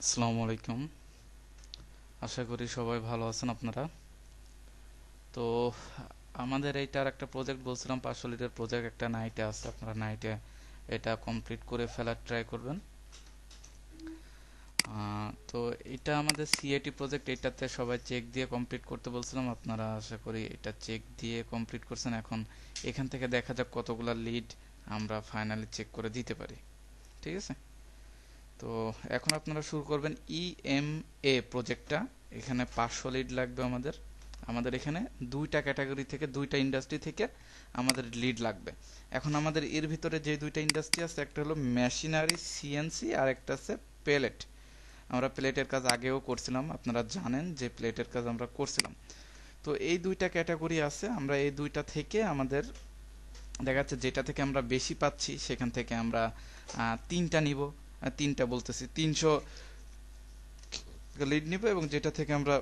আসসালামু আলাইকুম। আশা করি সবাই ভালো আছেন আপনারা। তো আমাদের এইটার একটা প্রজেক্ট বলছিলাম, 500 লিটার প্রজেক্ট একটা নাইটে আছে। আপনারা নাইটে এটা কমপ্লিট করে ফেলার ট্রাই করবেন। তো এটা আমাদের সিএটি প্রজেক্ট, এটাতে সবাই চেক দিয়ে কমপ্লিট করতে বলছিলাম। আপনারা আশা করি এটা চেক দিয়ে কমপ্লিট করছেন। এখন এখান থেকে দেখা যাক কতগুলা লিড আমরা ফাইনালি চেক করে দিতে পারি। ঠিক আছে, তো এখন আপনারা শুরু করবেন ইএমএ প্রজেক্টটা। এখানে 500 লিড লাগবে আমাদের। আমাদের এখানে দুইটা ক্যাটাগরি থেকে, দুইটা ইন্ডাস্ট্রি থেকে আমাদের লিড লাগবে। এখন আমাদের এর ভিতরে যে দুইটা ইন্ডাস্ট্রি আছে, একটা হলো মেশিনারি সিএনসি আর একটা আছে পেলেট। আমরা প্লেটের কাজ আগেও করছিলাম, আপনারা জানেন যে প্লেটের কাজ আমরা করছিলাম। তো এই দুইটা ক্যাটাগরি আছে, আমরা এই দুইটা থেকে আমাদের দেখা যাচ্ছে যেটা থেকে আমরা বেশি পাচ্ছি সেখান থেকে আমরা তিনটা নিব। তিনটা বলতেছি 300 লিড নিব, এবং যেটা থেকে আমরা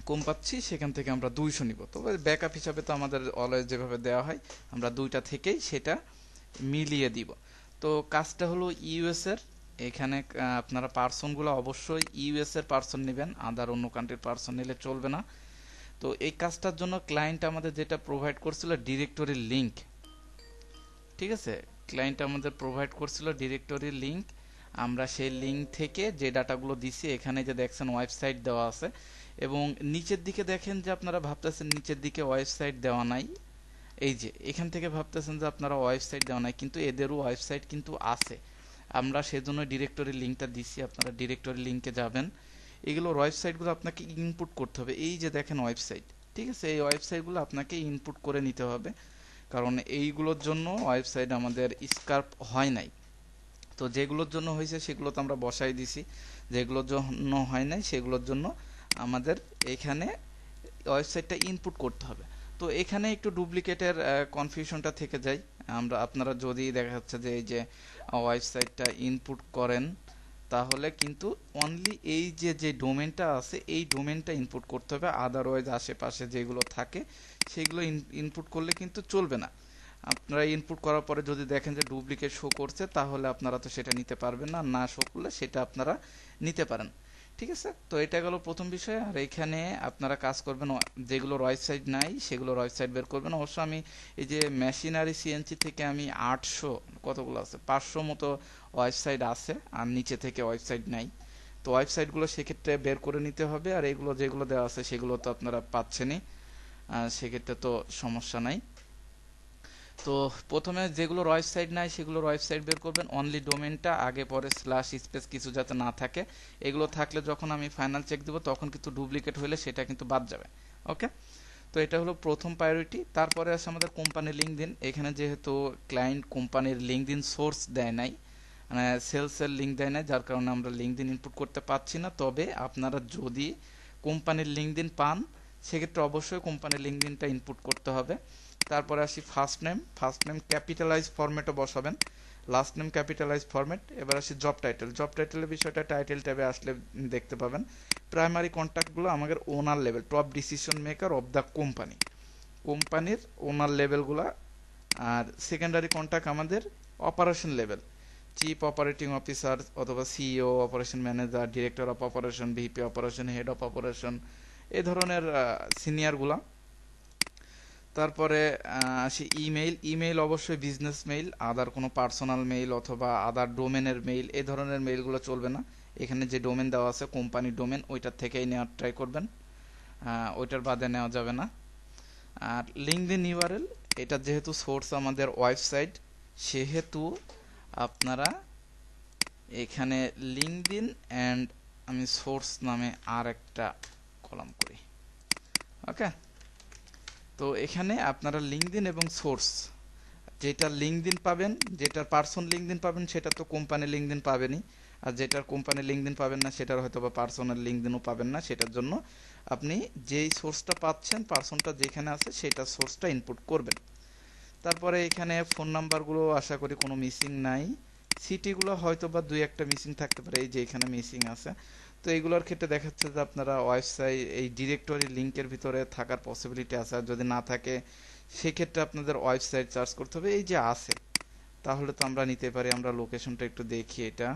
কম পাচ্ছি সেখান থেকে আমরা 200 নিব। তবে ব্যাকআপ হিসাবে তো আমাদের অলওয়েজ যেভাবে দেওয়া হয়, আমরা দুইটা থেকেই সেটা মিলিয়ে দিব। তো কাজটা হলো ইউএস এর। এখানে আপনারা পার্সনগুলো অবশ্যই ইউএস এর পার্সন নেবেন, আদার অন্য কান্ট্রির পার্সন নিলে চলবে না। তো এই কাজটার জন্য ক্লায়েন্ট আমাদের যেটা প্রোভাইড করছিল ডিরেক্টরির লিংক। ঠিক আছে, ক্লায়েন্ট আমাদের প্রোভাইড করছিল ডিরেক্টরির লিংক। আমরা সেই লিংক থেকে যে ডাটাগুলো দিছি, এখানে যে দেখছেন ওয়েবসাইট দেওয়া আছে, এবং নিচের দিকে দেখেন যে আপনারা ভাবতেছেন নিচের দিকে ওয়েবসাইট দেওয়া নাই। এই যে এখান থেকে ভাবতেছেন যে আপনারা ওয়েবসাইট দেওয়া নাই, কিন্তু এদেরও ওয়েবসাইট কিন্তু আছে। আমরা সেজন্য ডিরেক্টরির লিংকটা দিছি। আপনারা ডিরেক্টরি লিংকে যাবেন, এগুলোর ওয়েবসাইটগুলো আপনাকে ইনপুট করতে হবে। এই যে দেখেন ওয়েবসাইট, ঠিক আছে, এই ওয়েবসাইটগুলো আপনাকে ইনপুট করে নিতে হবে, কারণ এইগুলোর জন্য ওয়েবসাইট আমাদের স্কার্প হয় নাই। তো যেগুলোর জন্য হয়েছে সেগুলো তো আমরা বসাই দিছি, যেগুলোর জন্য হয় নাই সেগুলোর জন্য আমাদের এখানে ওয়েবসাইটটা ইনপুট করতে হবে। তো এখানে একটু ডুপ্লিকেটের কনফিউশনটা থেকে যায়। আপনারা যদি দেখা যাচ্ছে যে এই যে ওয়েবসাইটটা ইনপুট করেন, তাহলে কিন্তু অনলি এই যে যে ডোমেনটা আছে এই ডোমেনটা ইনপুট করতে হবে। আদারওয়াইজ আশেপাশে যেগুলো থাকে সেগুলো ইনপুট করলে কিন্তু চলবে না। আপনারা ইনপুট করার পরে যদি দেখেন যে ডুপ্লিকেট শো করছে, তাহলে আপনারা তো সেটা নিতে পারবেন না। না শো করলে সেটা আপনারা নিতে পারেন। ঠিক আছে, তো এটা গেল প্রথম বিষয়। আর এখানে আপনারা কাজ করবেন, যেগুলোর ওয়েবসাইট নাই সেগুলোর ওয়েবসাইট বের করবেন। অবশ্য আমি এই যে মেশিনারি সিএনসি থেকে আমি 800 কতগুলো আছে 500 মতো ওয়েবসাইট আছে, আর নিচে থেকে ওয়েবসাইট নাই। তো ওয়েবসাইটগুলো সেক্ষেত্রে বের করে নিতে হবে। আর এগুলো যেগুলো দেওয়া আছে সেগুলো তো আপনারা পাচ্ছেনই, সেক্ষেত্রে তো সমস্যা নাই। তো প্রথমে যেগুলোর ওয়েবসাইট নাই সেগুলোর ওয়েবসাইট বের করবেন। অনলি ডোমেনটা আগে পরে স্ল্যাশ স্পেস কিছু যাতে না থাকে। এগুলো থাকলে যখন আমি ফাইনাল চেক দেবো তখন কিন্তু ডুপ্লিকেট হলে সেটা কিন্তু বাদ যাবে। ওকে, তো এটা হলো প্রথম প্রায়োরিটি। তারপরে আছে আমাদের কোম্পানির লিঙ্কডইন। এখানে যেহেতু ক্লায়েন্ট কোম্পানির লিঙ্কডইন সোর্স দেয় নাই, মানে সেলসের লিঙ্ক দেয় নাই, যার কারণে আমরা লিঙ্কডইন ইনপুট করতে পারছি না। তবে আপনারা যদি কোম্পানির লিঙ্কডইন পান, সেক্ষেত্রে অবশ্যই কোম্পানির লিঙ্কডইনটা ইনপুট করতে হবে। তারপরে আসি ফার্স্ট নেম ক্যাপিটালাইজ ফরম্যাটও বসাবেন, লাস্ট নেম ক্যাপিটালাইজ ফরম্যাট। এবার আসি জব টাইটেলের বিষয়টা টাইটেল ট্যাবে আসলে দেখতে পাবেন। প্রাইমারি কন্ট্যাক্টগুলো আমাদের owner level, top decision maker of the company, কোম্পানির ওনার লেভেলগুলা। আর সেকেন্ডারি কন্ট্যাক্ট আমাদের operation level, chief operating officer অথবা CEO, operation manager, director of operation, VP operation, head of operation, এই ধরনের সিনিয়রগুলা। তারপরে আসি ইমেইল অবশ্যই বিজনেস মেইল, আদার কোনো পার্সোনাল মেইল অথবা আদার ডোমেনের মেইল, এই ধরনের মেইলগুলো চলবে না। এখানে যে ডোমেন দেওয়া আছে কোম্পানি ডোমেন, ওইটার থেকেই নেওয়ার ট্রাই করবেন, ওইটার বাদে নেওয়া যাবে না। আর লিঙ্কডইন ইউআরএল, এটা যেহেতু সোর্স আমাদের ওয়েবসাইট, সেহেতু আপনারা এখানে লিঙ্কডইন অ্যান্ড আমি সোর্স নামে আর একটা কলাম করি। ওকে, তো এখানে আপনারা লিঙ্কডইন এবং সোর্স, যেটা লিঙ্কডইন পাবেন, যেটার পার্সন লিঙ্কডইন পাবেন সেটা তো কোম্পানি লিঙ্কডইন পাবেনই। আর যেটার কোম্পানি লিঙ্কডইন পাবেন না সেটার হয়তো বা পার্সোনাল লিঙ্কডইনও পাবেন না। সেটার জন্য আপনি যেই সোর্সটা পাচ্ছেন, পার্সনটা যেখানে আছে সেটা সোর্সটা ইনপুট করবেন। তারপরে এখানে ফোন নাম্বারগুলো আশা করি কোনো মিসিং নাই। সিটিগুলো হয়তো বা দুই একটা মিসিং থাকতে পারে, এই যে এখানে মিসিং আছে। তো এইগুলোর ক্ষেত্রে দেখাচ্ছে যে আপনারা ওয়েবসাইট এই ডিরেক্টরি লিংকের ভিতরে থাকার পসিবিলিটি আছে। আর যদি না থাকে সেক্ষেত্রে আপনাদের ওয়েবসাইট সার্চ করতে হবে। এই যে আছে, তাহলে তো আমরা নিতে পারি। আমরা লোকেশনটা একটু দেখি, এটা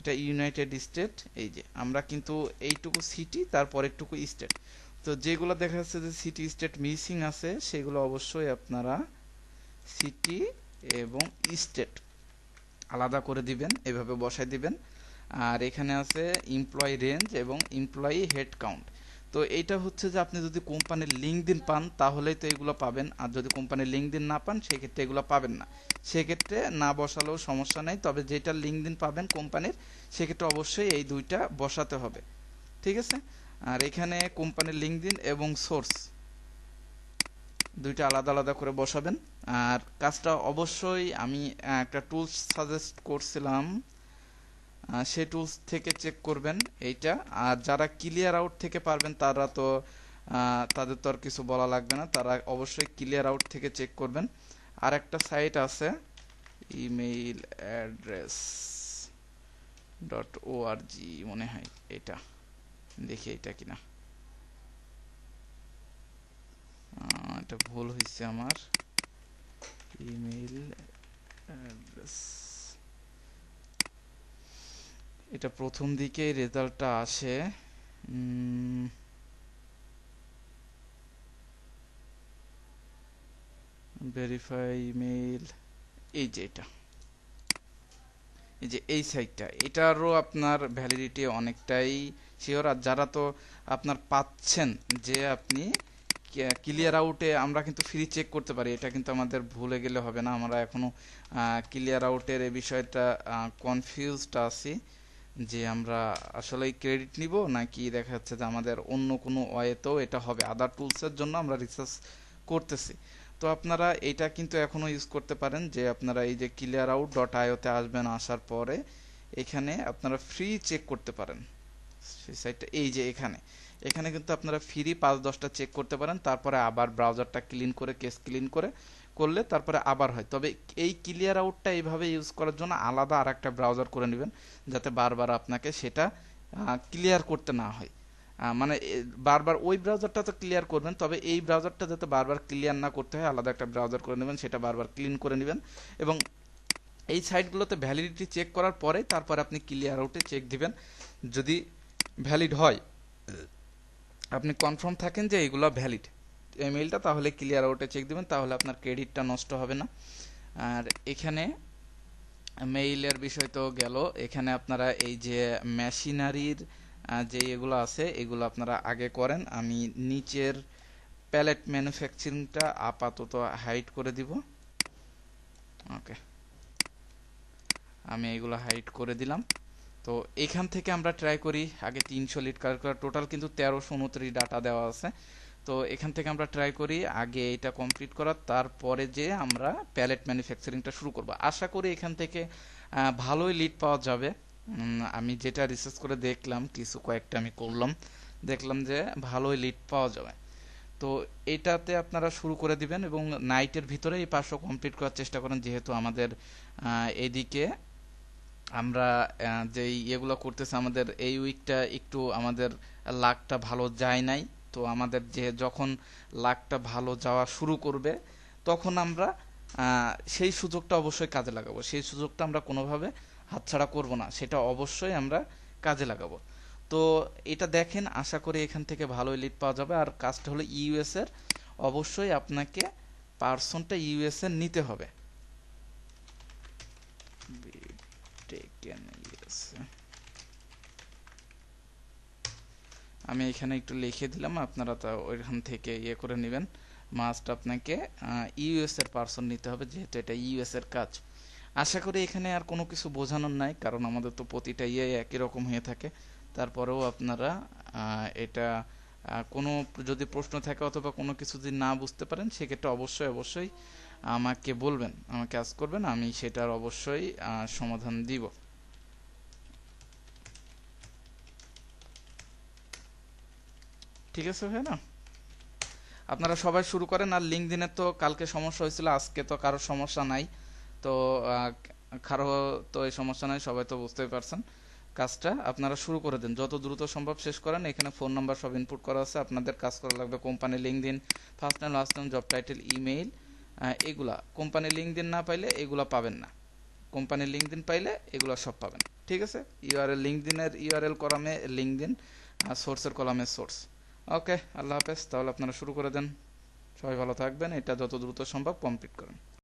এটা ইউনাইটেড স্টেট। এই যে আমরা কিন্তু এইটুকু সিটি তারপর একটুকু স্টেট, তো যেগুলো দেখা যাচ্ছে যে সিটি স্টেট মিসিং আছে সেগুলো অবশ্যই আপনারা সিটি এবং স্টেট আলাদা করে দিবেন, এভাবে বসাই দিবেন। আর এখানে আছে এমপ্লয়ি রেঞ্জ এবং এমপ্লয়ি হেড কাউন্ট। তো এইটা হচ্ছে যে আপনি যদি কোম্পানির লিঙ্কডইন পান তাহলেই তো এগুলো পাবেন, আর যদি কোম্পানির লিঙ্কডইন না পান সেক্ষেত্রে এগুলো পাবেন না। সেক্ষেত্রে না বসালেও সমস্যা নেই, তবে যেটা লিঙ্কডইন পাবেন কোম্পানির সেক্ষেত্রে অবশ্যই এই দুইটা বসাতে হবে, ঠিক আছে। আর এখানে কোম্পানির লিঙ্কডইন এবং সোর্স দুইটা আলাদা আলাদা করে বসাবেন। আর কাজটা অবশ্যই আমি একটা টুলস সাজেস্ট করছিলাম, সেই টুলস থেকে চেক করবেন এইটা। আর যারা ক্লিয়ার আউট থেকে পারবেন তারা তো তাদের তো আর কিছু বলা লাগবে না, তারা অবশ্যই ক্লিয়ার আউট থেকে চেক করবেন। আর একটা সাইট আছে ইমেইল অ্যাড্রেস .org মনে হয়, এটা দেখি এটা কিনা, এটা ভুল হয়েছে আমার। ইমেইল অ্যাড্রেস, এটা প্রথম দিকে রেজাল্টটা আসে। ভেরিফাই ইমেইল, এই যে এটা, এই যে এই সাইটটা, এটারও আপনার ভ্যালিডিটি অনেকটাই শিওর। আর যারা তো আপনার পাচ্ছেন যে আপনি ক্লিয়ার আউটে, আমরা কিন্তু ফ্রি চেক করতে পারি, এটা কিন্তু আমাদের ভুলে গেলে হবে না। আমরা এখনো ক্লিয়ার আউটের এই বিষয়টা কনফিউজড আছি যে আমরা আসলে ক্রেডিট নিব নাকি দেখা যাচ্ছে যে আমাদের অন্য কোনো ওয়েতেও এটা হবে। আদার টুলসের জন্য আমরা রিসার্চ করতেছি। তো আপনারা এটা কিন্তু এখনো ইউজ করতে পারেন, যে আপনারা এই যে clearout.io তে আসবেন, আসার পরে এখানে আপনারা ফ্রি চেক করতে পারেন সেই সাইটটা। এই যে এখানে এখানে কিন্তু আপনারা ফ্রি 5-10টা চেক করতে পারেন, তারপরে আবার ব্রাউজারটা ক্লিন করে কেস ক্লিন করে করলে তারপরে আবার হয়। তবে এই ক্লিয়ার আউটটা এইভাবে ইউজ করার জন্য আলাদা আর একটা ব্রাউজার করে নেবেন, যাতে বারবার আপনাকে সেটা ক্লিয়ার করতে না হয়। মানে বারবার ওই ব্রাউজারটা তো ক্লিয়ার করবেন, তবে এই ব্রাউজারটা যাতে বারবার ক্লিয়ার না করতে হয় আলাদা একটা ব্রাউজার করে নেবেন, সেটা বারবার ক্লিন করে নেবেন। এবং এই সাইটগুলোতে ভ্যালিডিটি চেক করার পরে তারপর আপনি ক্লিয়ার আউটে চেক দিবেন। যদি ভ্যালিড হয়, আপনি কনফার্ম থাকেন যে এইগুলো ভ্যালিড ইমেইলটা, তাহলে ক্লিয়ার আউটে চেক দিবেন, তাহলে আপনার ক্রেডিটটা নষ্ট হবে না। আর এখানে মেইলের বিষয় তো গেল, এখানে আপনারা এই যে মেশিনারির যে এগুলো আছে এগুলো আপনারা আগে করেন। আমি নিচের প্যালেট ম্যানুফ্যাকচারিংটা আপাতত হাইড করে দিব। ওকে, আমি এগুলো হাইড করে দিলাম। তো এখান থেকে আমরা ট্রাই করি আগে 300 লিড কালেক্ট করা, টোটাল কিন্তু 1329 ডাটা দেওয়া আছে। তো এখান থেকে আমরা ট্রাই করি আগে এটা কমপ্লিট করার, তারপরে যে আমরা প্যালেট ম্যানুফ্যাকচারিংটা শুরু করব। আশা করি এখান থেকে ভালোই লিড পাওয়া যাবে। আমি যেটা রিসার্চ করে দেখলাম, কিছু কয়েকটা আমি করলাম, দেখলাম যে ভালোই লিড পাওয়া যাবে। তো এটাতে আপনারা শুরু করে দিবেন এবং নাইটের ভিতরে এই 500 কমপ্লিট করার চেষ্টা করেন, যেহেতু আমাদের এদিকে আমরা যেই ইয়েগুলো করতেছি, আমাদের এই উইকটা একটু আমাদের লাকটা ভালো যায় নাই। তো আমাদের যে যখন লাকটা ভালো যাওয়া শুরু করবে তখন আমরা সেই সুযোগটা অবশ্যই কাজে লাগাবো, সেই সুযোগটা আমরা কোনোভাবে হাতছাড়া করব না, সেটা অবশ্যই আমরা কাজে লাগাবো। তো এটা দেখেন, আশা করি এখান থেকে ভালোই লিড পাওয়া যাবে। আর কাজটা হলো ইউএস এর, অবশ্যই আপনাকে পার্সনটা ইউএস এর নিতে হবে। আমি এখানে একটু লিখে দিলাম, আপনারা তো ওইখান থেকে ইয়ে করে নেবেন। মাস্ট আপনাকে ইউএস এর পার্সন নিতে হবে, যেহেতু এটা ইউএস এর কাজ। আশা করি এখানে আর কোনো কিছু বোঝানোর নাই, কারণ আমাদের তো প্রতিটা ইয়ে একই রকম হয়ে থাকে। তারপরেও আপনারা এটা কোনো যদি প্রশ্ন থাকে অথবা কোনো কিছু যদি না বুঝতে পারেন সেক্ষেত্রে অবশ্যই অবশ্যই আমাকে বলবেন, আমাকে আস্ক করবেন, আমি সেটার অবশ্যই সমাধান দিব। ঠিক আছে ভাই না, আপনারা সবাই শুরু করেন। আর লিঙ্কডইনের তো কালকে সমস্যা হয়েছিল, আজকে তো কারোর সমস্যা নাই। তো কারো তো এই সমস্যা নাই, সবাই তো বুঝতেই পারছেন। কাজটা আপনারা শুরু করে দেন, যত দ্রুত সম্ভব শেষ করেন। এখানে ফোন নাম্বার সব ইনপুট করা আছে, আপনাদের কাজ করা লাগবে company LinkedIn, first name last name job title email, এগুলা কোম্পানি লিঙ্কডইন না পাইলে এগুলা পাবেন না। কোম্পানির লিঙ্কডইন পাইলে এগুলো সব পাবেন। ঠিক আছে, ইউআরএল লিঙ্কডইনের ইউআরএল কলামে লিঙ্কডইন আর সোর্সের কলামে সোর্স। ওকে, আল্লাহ হাফেজ। তাহলে আপনারা শুরু করে দেন। সবাই ভালো থাকবেন, এটা যত দ্রুত সম্ভব কমপ্লিট করেন।